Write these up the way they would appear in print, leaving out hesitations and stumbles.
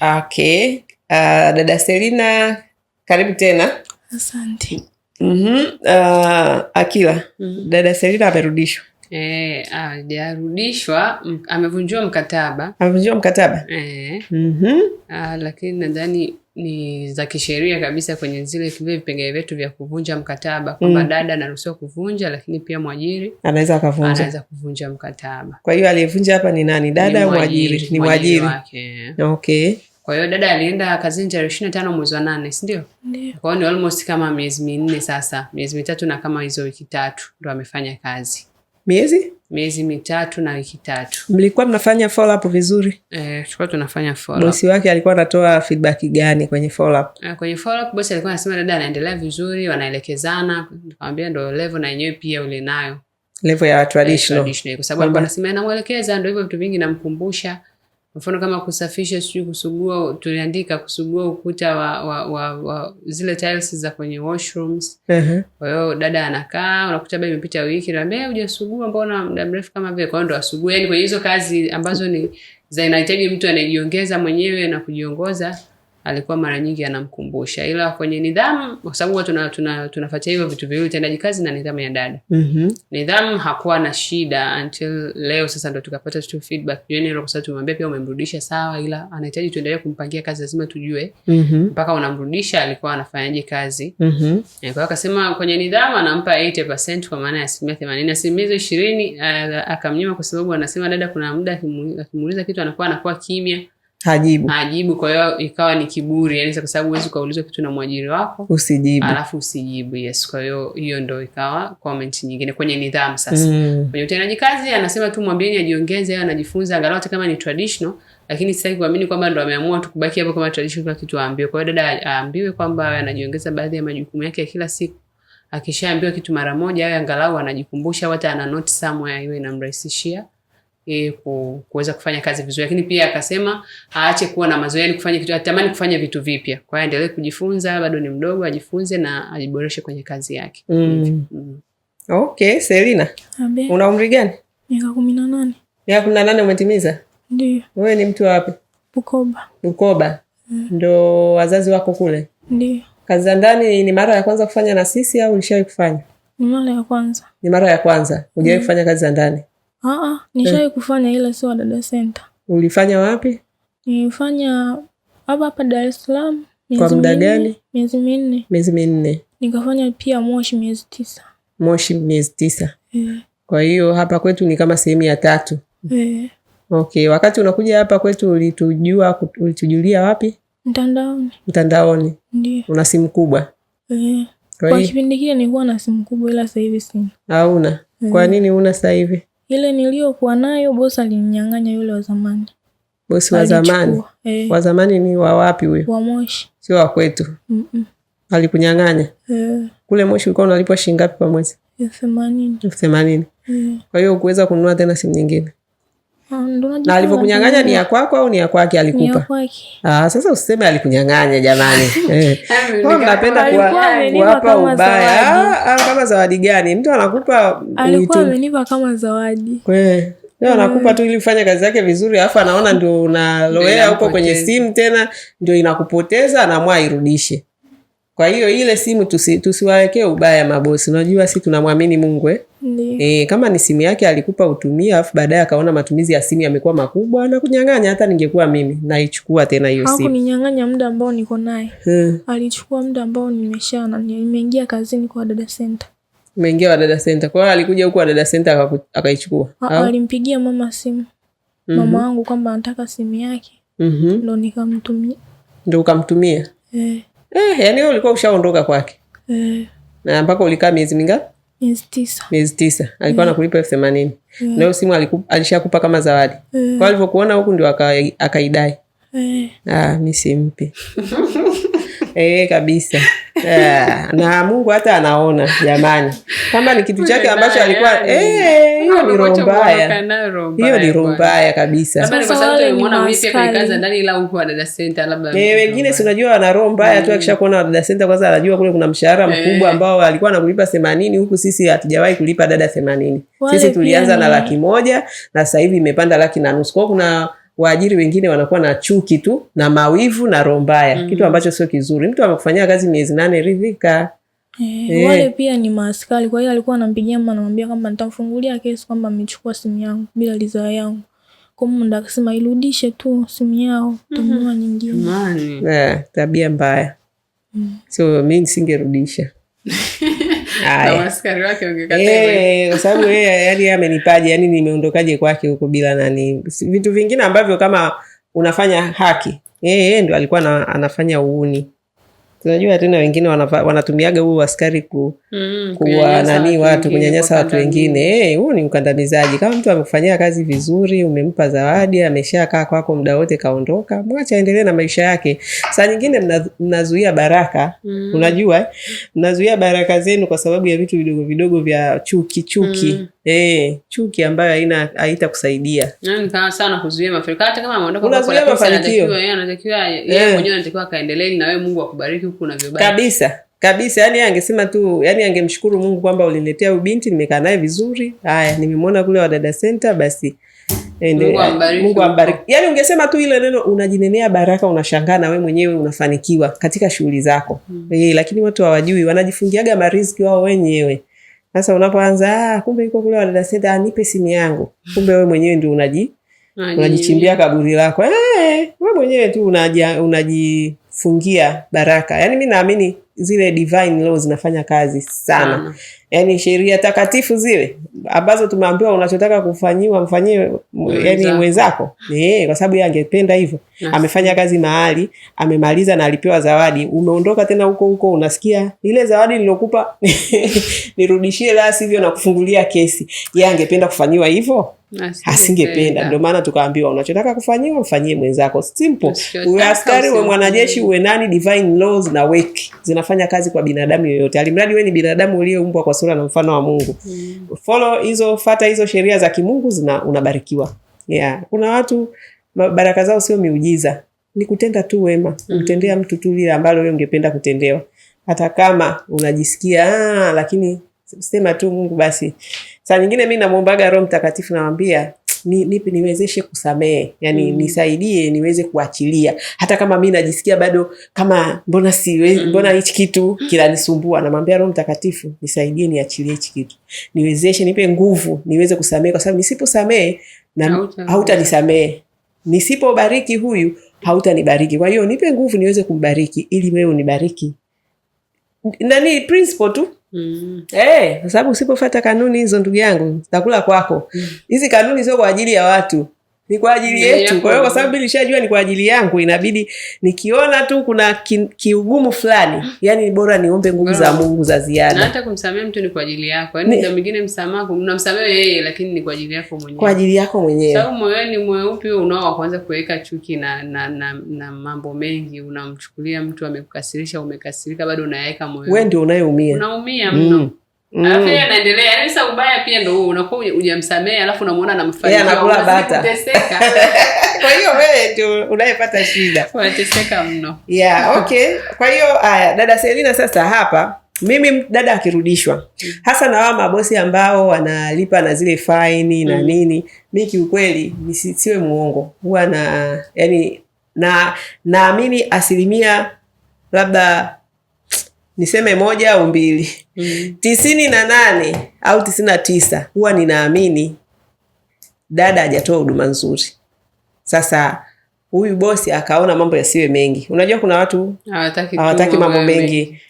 Okay. Dada Selina, karibu tena. Asante. Akila, dada Selina amerudishwa. Hajarudishwa, amevunjiwa mkataba. Amevunjiwa mkataba? Lakini nadhani ni za kisheria kabisa kwenye zile vipengele vyetu vya kuvunja mkataba kwamba dada anaruhusiwa kuvunja, lakini pia mwajiri anaweza kuvunja mkataba. Kwa hiyo aliyevunja hapa ni nani? Dada au mwajiri? Ni mwajiri wake. Okay. Kwa hiyo dada alienda kazini tarehe 25 mwezi wa 8, si ndio? Ndio. Kwa hiyo ni almost kama miezi 4 sasa, miezi 3 na kama hizo wiki 3 ndo amefanya kazi. Miezi 3 na wiki 3. Mlikuwa mnafanya follow up vizuri? Tulikuwa tunafanya follow up. Bosi wake alikuwa anatoa feedback gani kwenye follow up? Kwenye follow up bosi alikuwa anasema dada anaendelea vizuri, wanaelekezana. Nikamwambia ndo level na yenyewe pia ule nayo. Level ya traditional. Kwa sababu alikuwa anasema anamuelekeza, ndio hivyo vitu vingi namkumbusha. Mfano kama kusafisha, sijui kusugua, tuliandika kusugua ukuta wa zile tiles za kwenye washrooms. Kwa hiyo dada anakaa, unakuta bado imepita wiki, anambia hujasugua mbona muda mrefu kama vile. Kwa hiyo ndo asugue. Yaani kwenye hizo kazi ambazo ni za inahitaji mtu anajiongeza mwenyewe na kujiongoza, alikuwa mara nyingi anamkumbusha. Ila kwenye nidhamu, kwa sababu tunafuatia hivyo vitu viwili, utendaji kazi na nidhamu ya dada. Nidhamu hakuwa na shida until leo sasa ndo tukapata tu feedback. Yaani kwa sababu tumemwambia pia umemrudisha sawa, ila anahitaji tuendelee kumpangia kazi, lazima tujue mpaka unamrudisha alikuwa anafanyaje kazi. Kwa hiyo akasema kwenye nidhamu anampa 80% kwa maana ya 80%. Asilimia 20 akamnyima kwa sababu anasema dada kuna muda akimuuliza kitu anakuwa kimya. Hajibu. Kwa hiyo ikawa ni kiburi, yani kwa sababu huwezi kuulizwa kitu na mwajiri wako usijibu. Yes, kwa hiyo ndo ikawa comment nyingine kwenye nidhamu sasa. Kwenye utendaji kazi anasema tu mwambieni ajiongeze, yeye anajifunza angalau hata kama ni traditional, lakini sitaki kuamini kwamba ndo ameamua tu kubaki hapo kama traditional kwa kitu aambiwe. Kwa hiyo dada aambiwe kwamba anajiongeza baadhi ya majukumu yake ya kila siku. Akishaambiwa kitu mara moja, yeye angalau anajikumbusha, hata ana note somewhere, hiyo inamrahisishia kuweza kufanya kazi vizuri. Lakini pia akasema aache kuwa na mazoea kufanya kitu, atamani kufanya vitu vipya. Kwa hiyo aendelee kujifunza, bado ni mdogo, ajifunze na ajiboreshe kwenye kazi yake. Okay, Selina. Una umri gani? Miaka 18. Miaka 18 umetimiza? Ndio. Wewe ni mtu wapi? Bukoba. Ndo wazazi wako kule? Ndio. Kazi za ndani ni mara ya kwanza kufanya na sisi au ulishawahi kufanya? Ni mara ya kwanza. Ni mara ya kwanza. Hujawahi kufanya kazi za ndani? Nishawahi kufanya ila sio Dada Center. Ulifanya wapi? Nilifanya hapa Dar es Salaam. Kwa muda gani? Miezi 4. Miezi 4. Nikafanya pia Moshi miezi 9. Moshi miezi 9. Kwa hiyo hapa kwetu ni kama sehemu ya 3. Okay, wakati unakuja hapa kwetu ulitujulia wapi? Mtandaoni. Ndio. Una simu kubwa? Kwa kipindi kile nilikuwa na simu kubwa ila sasa hivi sina. Hauna? Kwa nini una sasa hivi? Ile niliyokuwa nayo bosi alininyang'anya yule wa zamani. Bosi wa zamani? Wa zamani ni wa wapi huyo? Wa Moshi. Sio wa kwetu. Alikunyang'anya? Kule Moshi ulikuwa unalipwa shilingi ngapi kwa mwezi? 80. Kwa hiyo ukuweza kununua tena simu nyingine? Na alivyokunyang'anya ni ya kwako au ni ya kwake alikupa? Ni ya kwake. Sasa usiseme alikunyang'anya jamani. Kwa mnapenda kuwapa ubaya. Kama zawadi gani? Mtu anakupa alikuwa amenipa kama zawadi. Leo anakupa tu ili ufanye kazi yake vizuri, alafu anaona ndio unaloea huko kwenye simu tena ndio inakupoteza, anaamua irudishe. Kwa hiyo ile simu tusiwaekee ubaya mabosi. Unajua sisi tunamwamini Mungu kama ni simu yake alikupa utumie, alafu baadaye akaona matumizi ya simu yamekuwa makubwa na kunyang'anya, hata ningekuwa mimi naichukua tena hiyo simu. Hakuninyang'anya muda ambao niko naye. Alichukua muda ambao nimeingia kazini kwa Dada Center. Umeingia wa Dada Center. Kwa hiyo alikuja huko wa Dada Center akaichukua. Alimpigia mama simu. Mama wangu kwamba anataka simu yake. Ndio nikamtumia. Ndio ukamtumia? Yaani wewe ulikuwa ushaondoka kwake? Na mpaka ulikaa miezi mingapi? Miezi 9. Alikuwa anakulipa 80,000. Na hiyo simu alishakupa kama zawadi. Kwa alivyokuona huku ndio akaidai. Mimi simpi. Kabisa. Na Mungu hata anaona jamani. Kama ni kitu chake ambacho alikuwa hiyo ni roho mbaya. Hiyo ni roho mbaya kabisa. Labda kwa sababu tumeona wipi kwa kazi ndani ila huko wa Dada Center labda. Wengine si unajua wana roho mbaya tu, akishakuona wa Dada Center kwanza anajua kule kuna mshahara mkubwa ambao alikuwa anakulipa 80, huku sisi hatujawahi kulipa dada 80. Sisi tulianza na 100,000 na sasa hivi imepanda 150,000. Kwa kuna waajiri wengine wanakuwa na chuki tu na mawivu na roho mbaya, kitu ambacho sio kizuri. Mtu amekufanyia kazi miezi 8, ridhika. Wale pia ni maaskari, kwa hiyo alikuwa anampigia mama anamwambia kwamba nitamfungulia kesi kwamba amechukua simu yangu bila ridhaa yangu. Kwa muda akasema irudishe tu simu yao, tumunua nyingine. Tabia mbaya. So mimi nisingerudisha. Na askari wake ungekataa. Kwa sababu yeye yani amenipaje, yani nimeondokaje kwake huko bila nani. Vitu vingine ambavyo kama unafanya haki. Yeye ndio alikuwa anafanya uuni. Tunajua tena wengine wanatumiaga huu askari kuwa nani watu, kunyanyasa watu wengine. Huu ni ukandamizaji. Kama mtu amekufanyia kazi vizuri, umempa zawadi, ameshakaa kwako muda wote kaondoka, mwacha aendelee na maisha yake. Saa nyingine mnazuia baraka, unajua mnazuia baraka zenu kwa sababu ya vitu vidogo vidogo vya chuki. Chuki ambayo haitakusaidia. Yaani kama sana kuzuia mafanikio. Hata kama ameondoka kwa mafanikio, yeye mwenyewe anatakiwa kaendelee na wewe, Mungu akubariki huko unavyobaki. Kabisa, yani angesema tu, yani angemshukuru Mungu kwamba uliniletea huyu binti, nimekaa naye vizuri. Haya, nimemwona kule Wadada Center, basi Mungu ambariki. Yani ungesema tu ile neno, unajinenea baraka, unashangaa na wewe mwenyewe unafanikiwa katika shughuli zako. Lakini watu hawajui, wanajifungiaga mariziki wao wenyewe. Sasa unapoanza kumbe yuko kule Wadada Center, nipe simu yangu. Kumbe wewe mwenyewe ndio unajichimbia kaburi lako. Wewe mwenyewe tu unajifungia baraka. Yani mimi naamini zile divine laws zinafanya kazi sana. Yani sheria takatifu zile ambazo tumeambiwa unachotaka kufanyiwa mfanyie yani mwenzako. Kwa sababu yeye angependa hivyo. Amefanya kazi mahali, amemaliza na alipewa zawadi. Umeondoka tena huko unasikia ile zawadi nilokupa nirudishie, la sivyo na kufungulia kesi. Yeye angependa kufanyiwa hivyo? Asingependa. Ndio maana tukaambiwa unachotaka kufanyiwa mfanyie mwenzako. Simple. Uwe askari, uwe mwanajeshi, uwe nani, divine laws na weki zinafanya kazi kwa binadamu yoyote. Alimradi wewe ni binadamu uliyeumbwa kwa sura na mfano wa Mungu. Fuata hizo sheria za kimungu, unabarikiwa. Kuna watu baraka zao sio miujiza. Ni kutenda tu wema. Mtendea mtu tu lile ambalo wewe ungependa kutendewa. Hata kama unajisikia lakini sema tu Mungu basi. Saa nyingine mimi namuombaga Roho Mtakatifu, namwambia niwezeshe kusamehe. Yani nisaidie niweze kuachilia. Hata kama mimi najisikia bado kama mbona hichi kitu kinanisumbua, namwambia Roho Mtakatifu nisaidie niachilie hichi kitu. Niwezeshe, nipe nguvu niweze kusamehe, kwa sababu nisiposamehe hautanisamehe. Nisipobariki huyu hautanibariki. Kwa hiyo nipe nguvu niweze kumbariki ili wewe unibariki. Nani principle tu. Kwa sababu usipofuata kanuni hizo, ndugu yangu, zitakula kwako. Hizi kanuni sio kwa ajili ya watu, ni kwa ajili yetu. Kwa hiyo kwa sababu nilishajua ni kwa ajili yangu, inabidi nikiona tu kuna kiugumu fulani, yani bora niombe nguvu za Mungu za ziada. Na hata kumsamehe mtu ni kwa ajili yako. Yani ndio mwingine msamaha unamsamehe yeye, lakini ni kwa ajili yako mwenyewe. Kwa ajili yako mwenyewe. Sababu moyoni mweupe unao kuanza kuweka chuki na mambo mengi, unamchukulia mtu amekukasirisha, umekasirika, bado unayaweka moyoni. Wewe ndio unayeumia. Unaumia mno. Alafu yeye anaendelea. Yaani sasa ubaya pia ndio unakuwa hujamsamehe, alafu unamuona anamfanyia. Yeye anakula bata. Kwa hiyo wewe ndio unayepata shida. Unateseka mno. Okay. Kwa hiyo dada Selina, sasa hapa mimi dada akirudishwa, hasa na wao mabosi ambao wanalipa na zile faini na nini, mimi kiukweli nisiwe muongo, huwa naamini asilimia labda niseme 1 au 2, 98 au 99 huwa ninaamini dada hajatoa huduma nzuri. Sasa huyu bosi akaona mambo yasiwe mengi. Unajua kuna watu hawataki mambo mengi.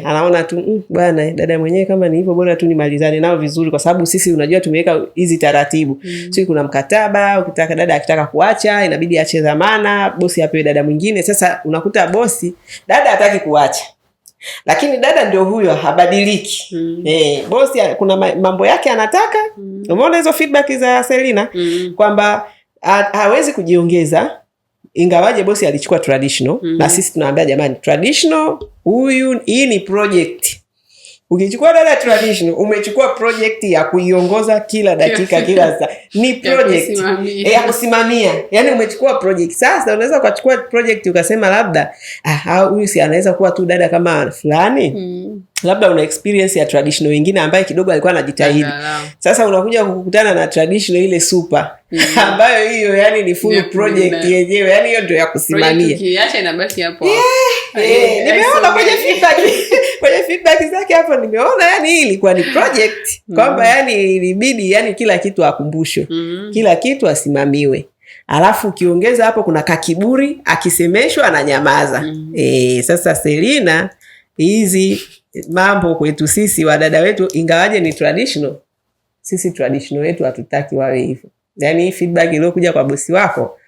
Anaona tu bwana dada mwenyewe kama ni hivyo, bora tu nimalizane nao vizuri, kwa sababu sisi unajua tumeweka hizi taratibu. Sio kuna mkataba, ukitaka dada akitaka kuacha inabidi aache dhamana, bosi apewe dada mwingine. Sasa unakuta bosi dada hataki kuacha, lakini dada ndio huyo habadiliki. Bosi kuna mambo yake anataka. Umeona hizo feedback za Selina kwamba hawezi kujiongeza, ingawaje bosi alichukua traditional. Na sisi tunaambia jamani, traditional hii ni project. Ukichukua dada traditional, umechukua project ya kuiongoza kila dakika kila saa. Ni project ya kusimamia. Yaani umechukua project. Sasa unaweza ukachukua project ukasema labda huyu si anaweza kuwa tu dada kama fulani. Labda una experience ya traditional wengine ambaye kidogo alikuwa anajitahidi. Sasa unakuja kukutana na traditional ile super ambayo hiyo yani ni full project yenyewe. Yani hiyo ndio ya kusimamia. Kiacha inabaki hapo. Nimeona kwenye feedback zake hapo nimeona yani hii ilikuwa ni project kwamba yani ilibidi yani kila kitu akumbushwe. Kila kitu asimamiwe. Alafu ukiongeza hapo kuna kakiburi, akisemeshwa ananyamaza. Sasa Selina, hizi mambo kwetu sisi wadada wetu ingawaje ni traditional, sisi traditional wetu hatutaki wawe hivyo. Yani feedback iliyokuja kwa bosi wako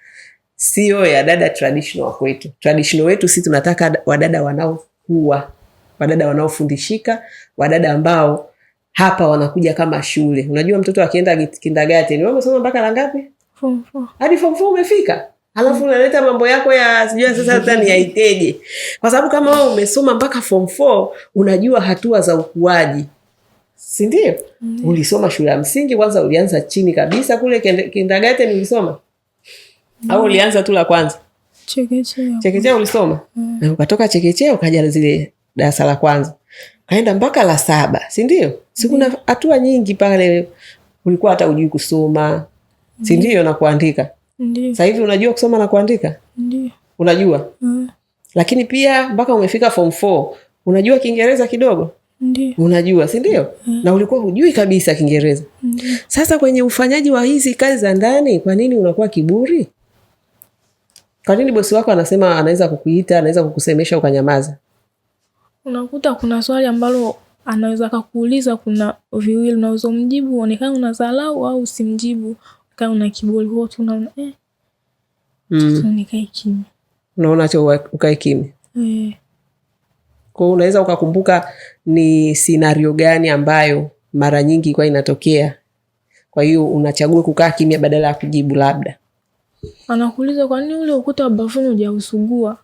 sio ya dada traditional kwetu. Traditional wetu sisi tunataka wadada wanaokuwa, wadada wanaofundishika, wadada ambao hapa wanakuja kama shule. Unajua mtoto akienda kindergarten, wewe umesoma mpaka la ngapi? Form 4. Hadi form 4 umefika. Alafu unaleta mambo yako ya sijui sasa hata ni yaiteje. Kwa sababu kama wewe umesoma mpaka form 4, unajua hatua za ukuaji. Si ndio? Ulisoma shule ya msingi kwanza, ulianza chini kabisa kule kindergarten ulisoma? Au ulianza tu la kwanza? Chekechea ulisoma? Na ukatoka chekechea ukaja zile darasa la kwanza. Kaenda mpaka la 7, si ndio? Si kuna hatua nyingi pale ulikuwa hata hujui kusoma. Si ndio na kuandika? Ndio. Sasa hivi unajua kusoma na kuandika? Ndio. Unajua? Lakini pia mpaka umefika form 4, unajua Kiingereza kidogo? Ndio. Unajua, si ndio? Na ulikuwa hujui kabisa Kiingereza. Sasa kwenye ufanyaji wa hizi kazi za ndani, kwa nini unakuwa kiburi? Kwa nini bosi wako anasema anaweza kukuita, anaweza kukusemesha ukanyamaza? Unakuta kuna swali ambalo anaweza kukuuliza, kuna viwili, unaweza mjibu uonekane unadharau au usimjibu kama una kiburi. Wote unaona nikae kimya. Unaona cho ukae kimya. Kwa unaweza ukakumbuka ni scenario gani ambayo mara nyingi kwa inatokea, kwa hiyo unachagua kukaa kimya badala ya kujibu? Labda anakuuliza kwa nini ule ukuta wa bafuni hujausugua.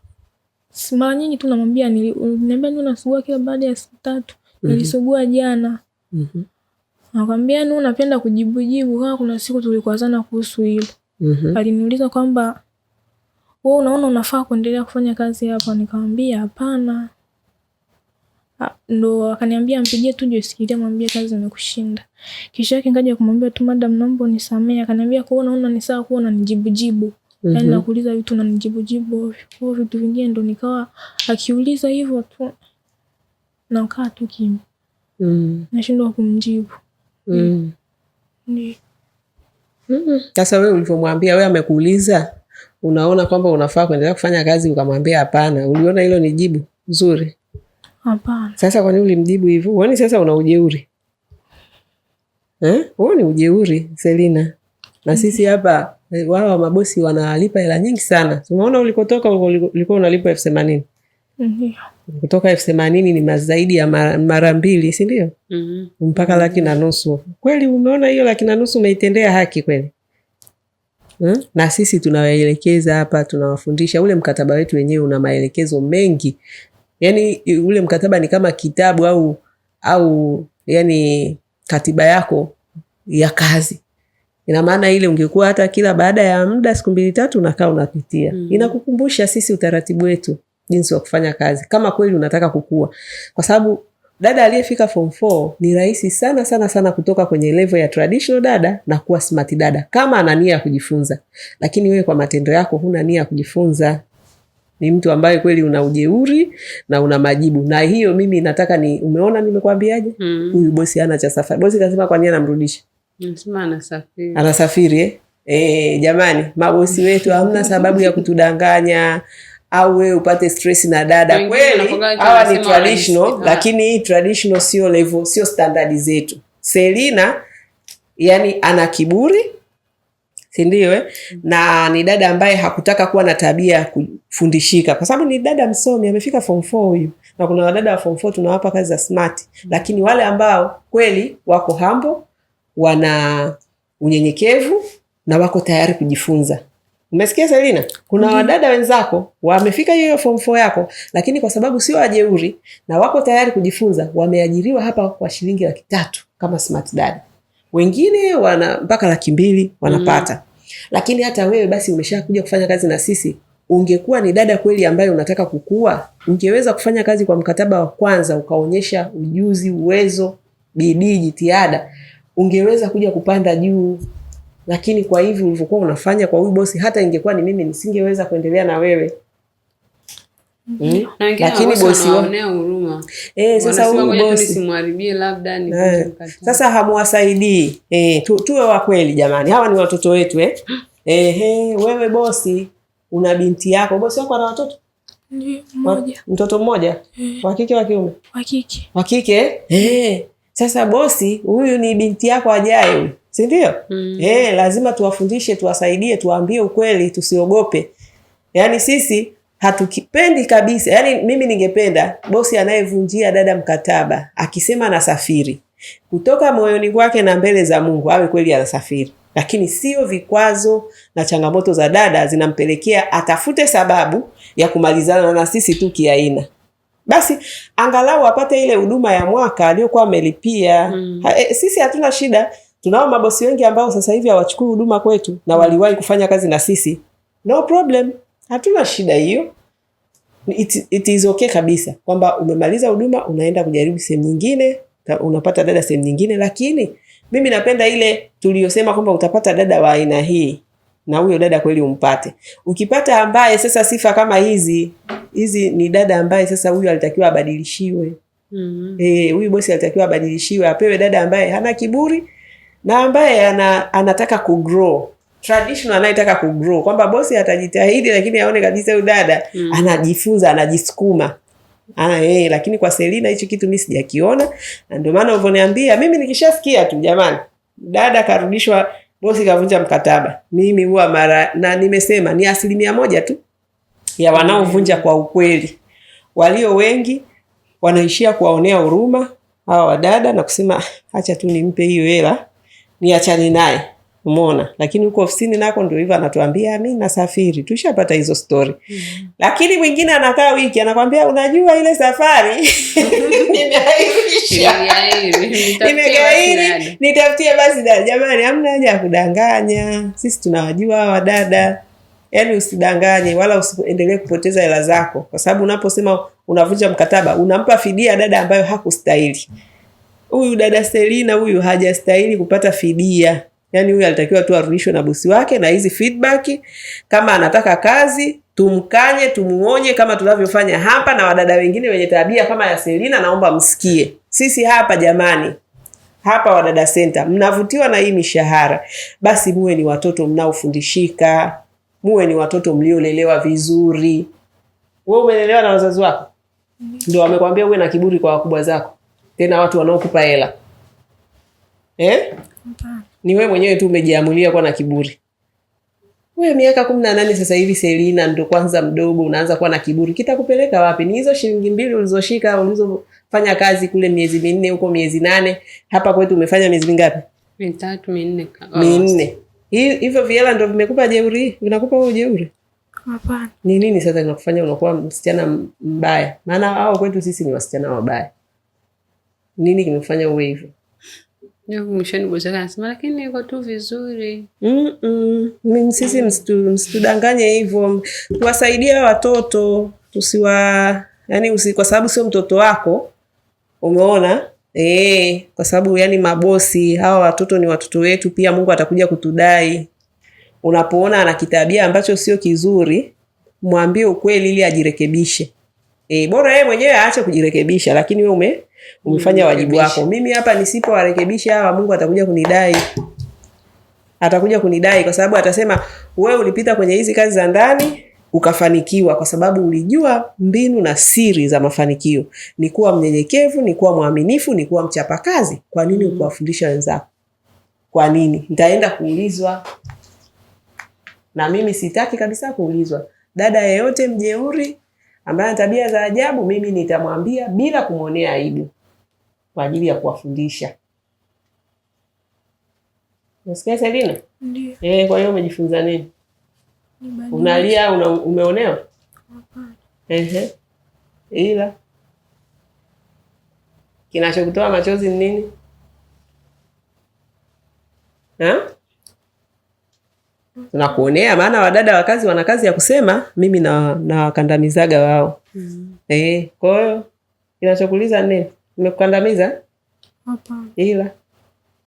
Mara nyingi tu namwambia niambia nini unasugua kila baada ya siku 3. Nilisugua jana. Nakwambia nini unapenda kujibu kama kuna siku tulikwazana kuhusu hilo. Aliniuliza kwamba wewe unaona unafaa kuendelea kufanya kazi hapa, nikamwambia hapana. Ndo akaniambia mpigie tu Josikia, mwambie kazi imekushinda. Kisha yake ngaja kumwambia tu madam naomba unisamee. Akaniambia kwa unaona ni sawa kuwa unanijibu. Yaani nakuuliza vitu unanijibu. Kwa vitu vingine ndo nikawa akiuliza hivyo tu na ukaa tu kimya. Nashindwa kumjibu. Sasa wewe ulivyomwambia, wewe amekuuliza unaona kwamba unafaa kuendelea kufanya kazi, ukamwambia hapana, uliona hilo ni jibu nzuri? Hapana. Sasa kwa nini ulimjibu hivyo? Uone sasa una ujeuri. Wewe ni ujeuri Selina. Na sisi hapa wao mabosi wanalipa hela nyingi sana. Umeona ulikotoka ulikuwa unalipa 80,000. Ndio. Kutoka 80,000 ni zaidi ya mara 2, si ndio? Mpaka 1,500,000. Kweli umeona hiyo 1,500,000 umeitendea haki kweli? Na sisi tunawaelekeza hapa, tunawafundisha. Ule mkataba wetu wenyewe una maelekezo mengi. Yani ule mkataba ni kama kitabu au yani katiba yako ya kazi. Ina maana ile ungekuwa hata kila baada ya muda siku 2-3 unakaa unapitia. Inakukumbusha sisi utaratibu wetu, jinsi wa kufanya kazi kama kweli unataka kukua. Kwa sababu dada aliyefika form 4 ni rahisi sana sana sana kutoka kwenye level ya traditional dada na kuwa smart dada kama ana nia ya kujifunza. Lakini wewe kwa matendo yako huna nia ya kujifunza. Ni mtu ambaye kweli una ujeuri na una majibu. Na hiyo mimi nataka umeona nimekwambiaje? Huyu bosi hana cha safari. Bosi kasema kwa nini anamrudisha? Anasafiri. Jamani, mabosi wetu hamna sababu ya kutudanganya au wewe upate stress na dada. Kweli hawa ni traditional, lakini traditional sio level, sio standard zetu. Selina yani ana kiburi, si ndio? Na ni dada ambaye hakutaka kuwa na tabia ya kufundishika, kwa sababu ni dada msomi, amefika form 4 huyu. Na kuna wadada wa form 4 tunawapa kazi za smart, lakini wale ambao kweli wako humble, wana unyenyekevu na wako tayari kujifunza. Umesikia Selina? Kuna wadada wenzako wamefika hiyo form 4 yako, lakini kwa sababu sio wajeuri na wako tayari kujifunza, wameajiriwa hapa kwa shilingi 300 kama smart dad. Wengine wana mpaka 200 wanapata. Lakini hata wewe basi umeshakuja kufanya kazi na sisi, ungekuwa ni dada kweli ambaye unataka kukua, ungeweza kufanya kazi kwa mkataba wa kwanza, ukaonyesha ujuzi, uwezo, bidii, jitihada, ungeweza kuja kupanda juu. Lakini kwa hivi ulivyokuwa unafanya kwa huyu bosi, hata ingekuwa ni mimi nisingeweza kuendelea na wewe. Lakini bosi wanaonea huruma. Sasa huyu bosi simharibie labda ni sasa hamuwasaidii. Tuwe wa kweli jamani. Hawa ni watoto wetu wewe bosi una binti yako. Bosi wako ana watoto? Mmoja. Mtoto mmoja? Wa kike wa kiume? Wa kike. Sasa bosi huyu ni binti yako ajaye huyu. Si ndio? Lazima tuwafundishe, tuwasaidie, tuwaambie ukweli, tusiogope. Yaani sisi hatukipendi kabisa. Yaani mimi ningependa bosi anayevunjia dada mkataba akisema anasafiri kutoka moyoni kwake na mbele za Mungu awe kweli anasafiri. Lakini sio vikwazo na changamoto za dada zinampelekea atafute sababu ya kumalizana na sisi tu kiaina. Basi angalau apate ile huduma ya mwaka aliyokuwa amelipia. Sisi hatuna shida. Tunao mabosi wengi ambao sasa hivi hawachukui huduma kwetu na waliwahi kufanya kazi na sisi. No problem. Hatuna shida hiyo. It is okay kabisa kwamba umemaliza huduma unaenda kujaribu sehemu nyingine, unapata dada sehemu nyingine, lakini mimi napenda ile tuliyosema kwamba utapata dada wa aina hii na huyo dada kweli umpate. Ukipata ambaye sasa sifa kama hizi ni dada ambaye sasa huyu alitakiwa abadilishiwe. Huyu bosi alitakiwa abadilishiwe, apewe dada ambaye hana kiburi na ambaye anataka kugrow. Traditional anayetaka kugrow, kwamba bosi atajitahidi lakini aone kabisa huyu dada anajifunza, anajisukuma. Lakini kwa Selina hicho kitu mimi sijakiona, na ndio maana ulivyoniambia mimi nikishasikia tu jamani dada karudishwa, bosi kavunja mkataba, mimi huwa na nimesema ni 1% tu ya wanaovunja kwa ukweli. Walio wengi wanaishia kuwaonea huruma hawa wadada na kusema acha tu nimpe hiyo hela niachane naye. Umeona? Lakini huko ofisini nako ndio hivyo anatuambia mimi nasafiri. Tushapata hizo story. Lakini mwingine anakaa wiki anakuambia unajua ile safari nimegairi nitafutie basi dada. Jamani hamna haja ya kudanganya. Sisi tunawajua hawa dada. Yaani usidanganye wala usiendelee kupoteza hela zako, kwa sababu unaposema unavunja mkataba unampa fidia dada ambayo hakustahili. Huyu dada Selina huyu hajastahili kupata fidia. Yaani huyu alitakiwa tu arudishwe na bosi wake na hizi feedback. Kama anataka kazi, tumkanye, tumuonye kama tunavyofanya hapa, na wadada wengine wenye tabia kama ya Selina naomba msikie. Sisi hapa jamani, hapa Wadada Center, mnavutiwa na hii mishahara, basi muwe ni watoto mnaofundishika, muwe ni watoto mliolelewa vizuri. Wewe umelelewa na wazazi wako? Ndio wamekwambia uwe na kiburi kwa wakubwa zako? Tena watu wanaokupa hela. Ni wewe mwenyewe tu umejiamulia kuwa na kiburi. Wewe miaka 18 sasa hivi Selina ndio kwanza mdogo unaanza kuwa na kiburi. Kitakupeleka wapi? Ni hizo shilingi 2 ulizoshika ulizofanya kazi kule miezi 4 huko miezi 8. Hapa kwetu umefanya miezi mingapi? 3 4. 4. Hivyo viela ndio vimekupa jeuri, vinakupa wewe jeuri? Hapana. Ni nini sasa kinakufanya unakuwa msichana mbaya? Maana hao kwetu sisi ni wasichana wabaya. Nini kimefanya uwe hivyo? Mwishoni bosi anasema lakini niko tu vizuri. Sisi msitudanganye hivyo. Tuwasaidie watoto, kwa sababu sio mtoto wako. Umeona? Kwa sababu yani mabosi, hawa watoto ni watoto wetu pia, Mungu atakuja kutudai. Unapoona ana kitabia ambacho sio kizuri, mwambie ukweli ili ajirekebishe. Bora yeye mwenyewe aache kujirekebisha, lakini wewe umefanya wajibu wako. Mimi hapa nisipowarekebisha hawa, Mungu atakuja kunidai. Atakuja kunidai kwa sababu atasema wewe ulipita kwenye hizi kazi za ndani ukafanikiwa kwa sababu ulijua mbinu na siri za mafanikio. Ni kuwa mnyenyekevu, ni kuwa mwaminifu, ni kuwa mchapakazi. Kwa nini ukuwafundisha wenzako? Kwa nini? Nitaenda kuulizwa. Na mimi sitaki kabisa kuulizwa. Dada yeyote mjeuri ambaye ana tabia za ajabu, mimi nitamwambia bila kumwonea aibu kwa ajili ya kuwafundisha. Unasikia Selina? Ndio. Kwa hiyo umejifunza nini? Unalia umeonewa? Ila kinachokutoa machozi ni nini? Tunakuonea, maana wadada wa kazi wana kazi ya kusema, mimi na wakandamizaga wao. Kwa hiyo kinachokuuliza nini? Nimekukandamiza? Hapana. Ila